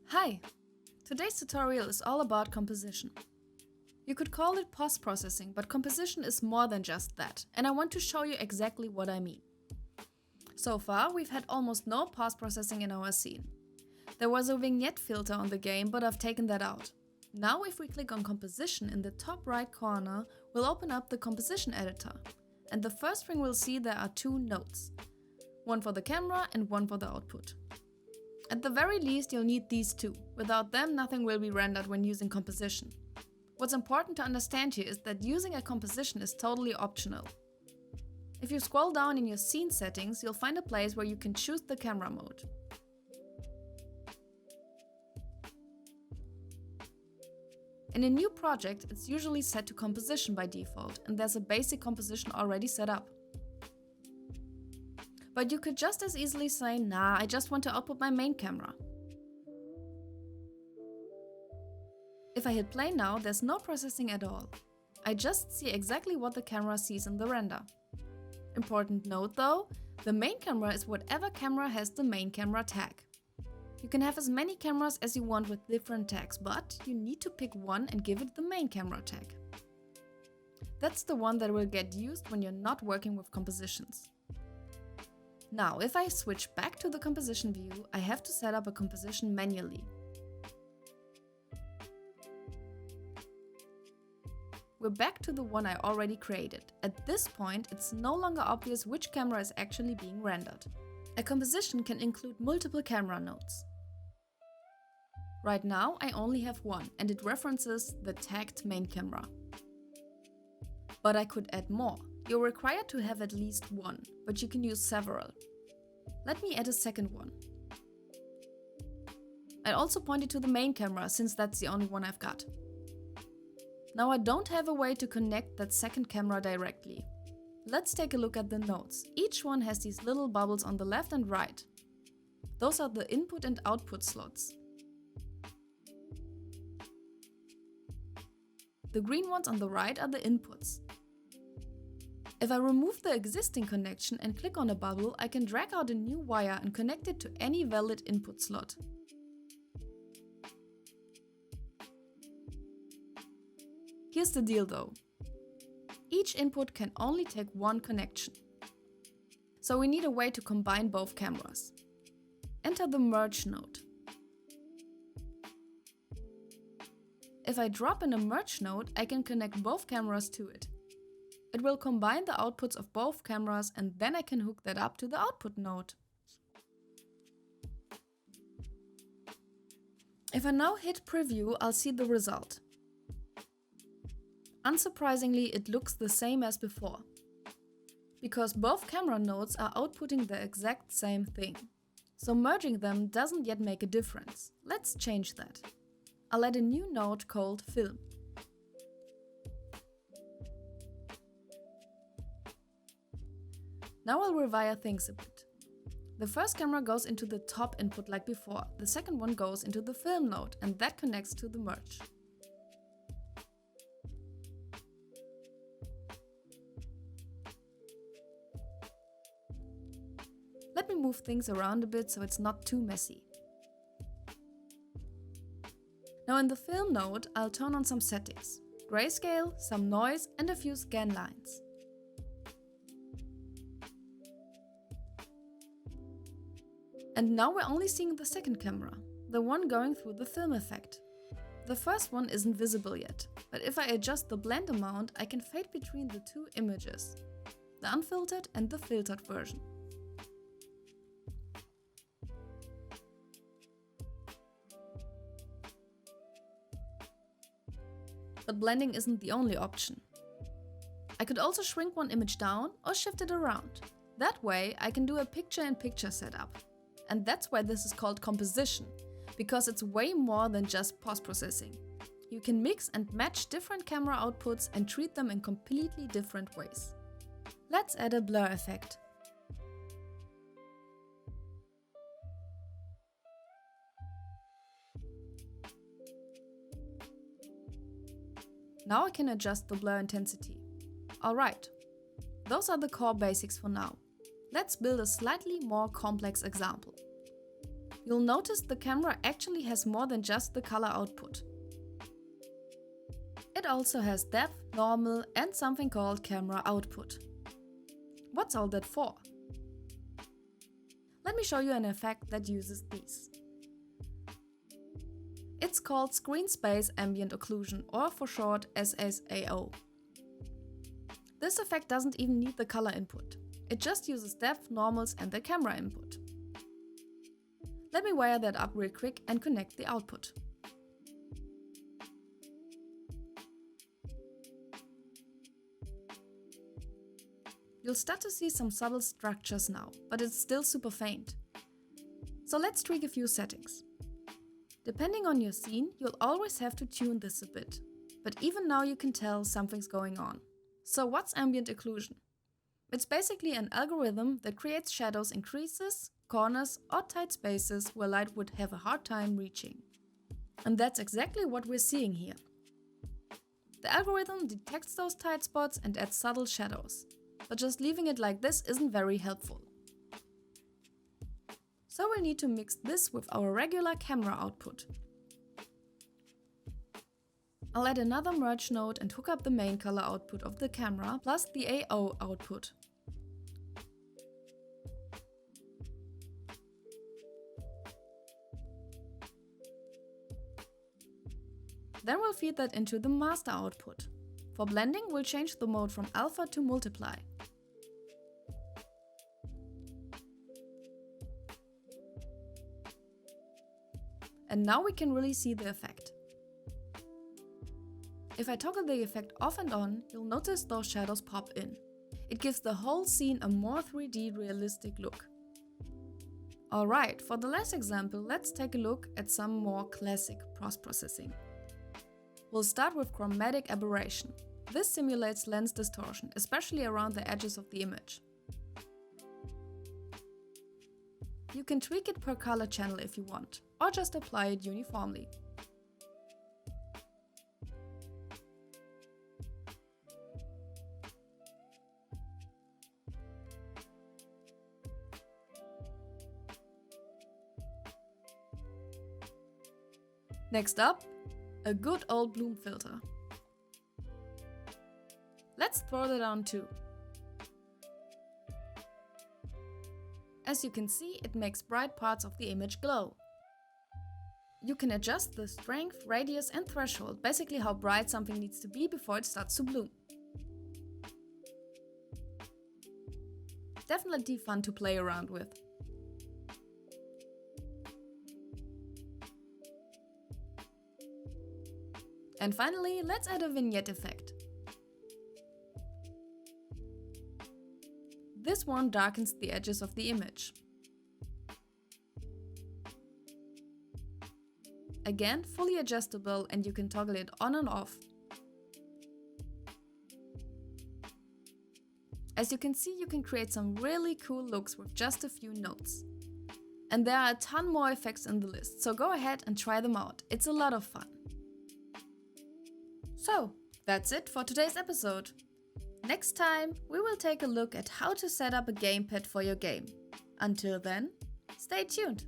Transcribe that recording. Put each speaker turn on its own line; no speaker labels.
Hi! Today's tutorial is all about composition. You could call it post-processing, but composition is more than just that, and I want to show you exactly what I mean. So far, we've had almost no post-processing in our scene. There was a vignette filter on the game, but I've taken that out. Now if we click on composition in the top right corner, we'll open up the composition editor. And the first thing we'll see there are two nodes. One for the camera and one for the output. At the very least, you'll need these two. Without them, nothing will be rendered when using composition. What's important to understand here is that using a composition is totally optional. If you scroll down in your scene settings, you'll find a place where you can choose the camera mode. In a new project, it's usually set to composition by default, and there's a basic composition already set up. But you could just as easily say, nah, I just want to output my main camera. If I hit play now, there's no processing at all. I just see exactly what the camera sees in the render. Important note though, the main camera is whatever camera has the main camera tag. You can have as many cameras as you want with different tags, but you need to pick one and give it the main camera tag. That's the one that will get used when you're not working with compositions. Now, if I switch back to the composition view, I have to set up a composition manually. We're back to the one I already created. At this point, it's no longer obvious which camera is actually being rendered. A composition can include multiple camera nodes. Right now, I only have one, and it references the tagged main camera. But I could add more. You're required to have at least one, but you can use several. Let me add a second one. I also pointed to the main camera, since that's the only one I've got. Now I don't have a way to connect that second camera directly. Let's take a look at the nodes. Each one has these little bubbles on the left and right. Those are the input and output slots. The green ones on the right are the inputs. If I remove the existing connection and click on a bubble, I can drag out a new wire and connect it to any valid input slot. Here's the deal though. Each input can only take one connection. So we need a way to combine both cameras. Enter the merge node. If I drop in a merge node, I can connect both cameras to it. It will combine the outputs of both cameras and then I can hook that up to the output node. If I now hit preview, I'll see the result. Unsurprisingly, it looks the same as before. Because both camera nodes are outputting the exact same thing. So merging them doesn't yet make a difference. Let's change that. I'll add a new node called Film. Now I'll rewire things a bit. The first camera goes into the top input like before, the second one goes into the film node and that connects to the merge. Let me move things around a bit so it's not too messy. Now in the film node, I'll turn on some settings. Grayscale, some noise and a few scan lines. And now we're only seeing the second camera, the one going through the film effect. The first one isn't visible yet, but if I adjust the blend amount, I can fade between the two images, the unfiltered and the filtered version. But blending isn't the only option. I could also shrink one image down or shift it around. That way I can do a picture-in-picture setup. And that's why this is called composition, because it's way more than just post-processing. You can mix and match different camera outputs and treat them in completely different ways. Let's add a blur effect. Now I can adjust the blur intensity. Alright, those are the core basics for now. Let's build a slightly more complex example. you'll notice the camera actually has more than just the color output. It also has depth, normal, and something called camera output. What's all that for? Let me show you an effect that uses these. It's called Screen Space Ambient Occlusion, or for short SSAO. This effect doesn't even need the color input. It just uses depth, normals, and the camera input. Let me wire that up real quick and connect the output. You'll start to see some subtle structures now, but it's still super faint. So let's tweak a few settings. Depending on your scene, you'll always have to tune this a bit, but even now you can tell something's going on. So what's ambient occlusion? It's basically an algorithm that creates shadows in creases, corners, or tight spaces where light would have a hard time reaching. And that's exactly what we're seeing here. The algorithm detects those tight spots and adds subtle shadows, but just leaving it like this isn't very helpful. So we'll need to mix this with our regular camera output. I'll add another merge node and hook up the main color output of the camera plus the AO output. Then we'll feed that into the master output. For blending, we'll change the mode from alpha to multiply. And now we can really see the effect. If I toggle the effect off and on, you'll notice those shadows pop in. It gives the whole scene a more 3D realistic look. Alright, for the last example, let's take a look at some more classic post-processing. We'll start with chromatic aberration. This simulates lens distortion, especially around the edges of the image. You can tweak it per color channel if you want, or just apply it uniformly. Next up, a good old bloom filter. Let's throw that on too. As you can see, it makes bright parts of the image glow. You can adjust the strength, radius and threshold, basically how bright something needs to be before it starts to bloom. Definitely fun to play around with. And finally, let's add a vignette effect. This one darkens the edges of the image. Again, fully adjustable and you can toggle it on and off. As you can see, you can create some really cool looks with just a few nodes. And there are a ton more effects in the list, so go ahead and try them out. It's a lot of fun. So, that's it for today's episode. Next time, we will take a look at how to set up a gamepad for your game. Until then, stay tuned!